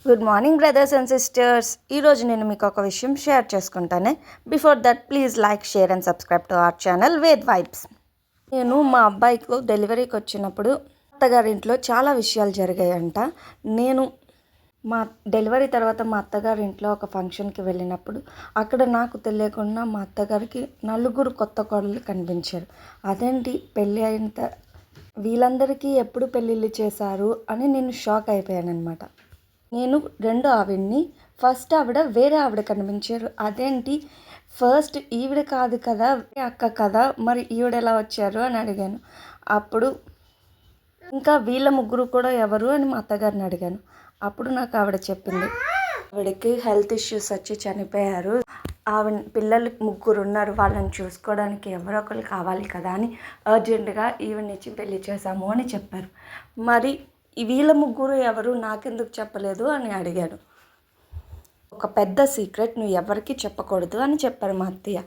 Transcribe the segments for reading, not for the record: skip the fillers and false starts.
Good morning brothers and sisters. ఈరోజు నేను మీకు ఒక విషయం షేర్ చేసుకుంటాను. Before that please like, share and subscribe to our channel Ved vibes. నేను మా అబ్బాయికి డెలివరీకి వచ్చినప్పుడు అత్తగారింట్లో చాలా విషయాలు జరిగాయంట. నేను మా డెలివరీ తర్వాత మా అత్తగారింట్లో ఒక ఫంక్షన్కి వెళ్ళినప్పుడు అక్కడ నాకు తెలియకుండా మా అత్తగారికి నలుగురు కొత్త కోడళ్ళు కనిపించారు. అదేంటి పెళ్ళి అయిన వీళ్ళందరికీ ఎప్పుడు పెళ్ళిళ్ళు చేశారు అని నేను షాక్ అయిపోయాను అనమాట. నేను రెండో ఆవిడని ఫస్ట్ ఆవిడ వేరే ఆవిడ కనిపించారు. అదేంటి ఫస్ట్ ఈవిడ కాదు కదా, అక్క కదా, మరి ఈవిడ ఎలా వచ్చారు అని అడిగాను. అప్పుడు ఇంకా వీళ్ళ ముగ్గురు కూడా ఎవరు అని మా అత్తగారిని అడిగాను. అప్పుడు నాకు ఆవిడ చెప్పింది, ఆవిడకి హెల్త్ ఇష్యూస్ వచ్చి చనిపోయారు, ఆవిడ పిల్లలు ముగ్గురు ఉన్నారు, వాళ్ళని చూసుకోవడానికి ఎవరో ఒకరు కావాలి కదా అని అర్జెంటుగా ఈవినిచ్చి పెళ్లి చేశాము అని చెప్పారు. మరి వీళ్ళ ముగ్గురు ఎవరు నాకెందుకు చెప్పలేదు అని అడిగాడు. ఒక పెద్ద సీక్రెట్ నువ్వు ఎవరికి చెప్పకూడదు అని చెప్పారు మా అత్తయ్య.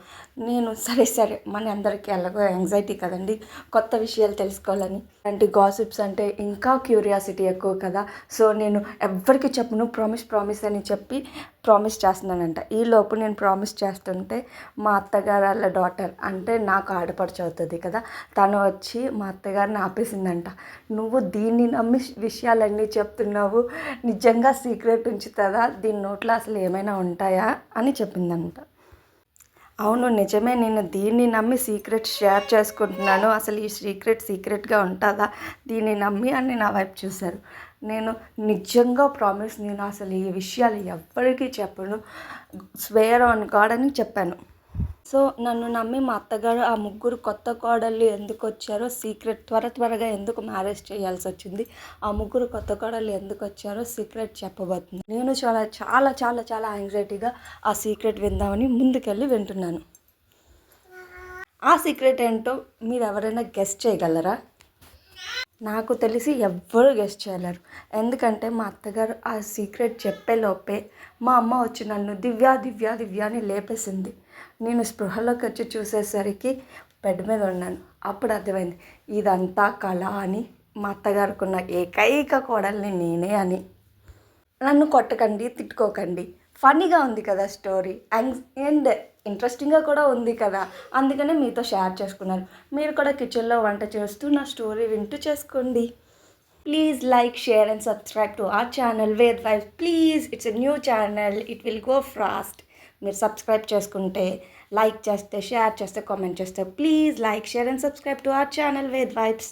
నేను సరే మన అందరికీ ఎలాగో యాంగ్జైటీ కదండి, కొత్త విషయాలు తెలుసుకోవాలని, అంటే గాసిప్స్ అంటే ఇంకా క్యూరియాసిటీ ఎక్కువ కదా. సో నేను ఎవ్వరికి చెప్పను, ప్రామిస్ అని చెప్పి ప్రామిస్ చేస్తున్నానంట. ఈలోపు నేను ప్రామిస్ చేస్తుంటే మా అత్తగారు వాళ్ళ డాటర్, అంటే నాకు ఆడపడుచు అవుతుంది కదా, తను వచ్చి మా అత్తగారిని ఆపేసిందంట. నువ్వు దీన్ని నమ్మి విషయాలన్నీ చెప్తున్నావు, నిజంగా సీక్రెట్ ఉంచుతుందా, దీని నోట్లో అసలు ఏమైనా ఉంటాయా అని చెప్పిందంట. అవును నిజమే, నేను దీన్ని నమ్మి సీక్రెట్ షేర్ చేసుకుంటున్నాను, అసలు ఈ సీక్రెట్గా ఉంటుందా దీన్ని నమ్మి అని నా వైపు చూశారు. నేను నిజంగా ప్రామిస్, నేను అసలు ఈ విషయాలు ఎవ్వరికీ చెప్పను, స్వేర్ ఆన్ గాడ్ అని చెప్పాను. సో నన్ను నమ్మి మా అత్తగారు ఆ ముగ్గురు కొత్త కోడళ్ళు ఎందుకు వచ్చారో, సీక్రెట్ త్వరగా ఎందుకు మ్యారేజ్ చేయాల్సి వచ్చింది, ఆ ముగ్గురు కొత్త కోడళ్ళు ఎందుకు వచ్చారో సీక్రెట్ చెప్పబోతుంది. నేను చాలా యాంగ్జైటీగా ఆ సీక్రెట్ విందామని ముందుకెళ్ళి వింటున్నాను. ఆ సీక్రెట్ ఏంటో మీరు ఎవరైనా గెస్ట్ చేయగలరా? నాకు తెలిసి ఎవ్వరూ గెస్ట్ చేయలేరు. ఎందుకంటే మా అత్తగారు ఆ సీక్రెట్ చెప్పేలోపే మా అమ్మ వచ్చి నన్ను దివ్య అని లేపేసింది. నేను స్పృహలోకి వచ్చి చూసేసరికి బెడ్ మీద ఉన్నాను. అప్పుడు అర్థమైంది ఇదంతా కళ అని, మా అత్తగారుకున్న ఏకైక కోడల్ని నేనే అని. నన్ను కొట్టకండి, తిట్టుకోకండి, ఫన్నీగా ఉంది కదా స్టోరీ, అండ్ ఇంట్రెస్టింగ్గా కూడా ఉంది కదా, అందుకనే మీతో షేర్ చేసుకున్నాను. మీరు కూడా కిచెన్లో వంట చేస్తూ నా స్టోరీ వింటూ చేసుకోండి. Please like, share and subscribe to our channel Ved vibes. Please, it's a new channel, it will go fast. మీరు సబ్స్క్రైబ్ చేసుకుంటే, లైక్ చేస్తే, షేర్ చేస్తే, కామెంట్ చేస్తే, please like, share and subscribe to our channel Ved vibes.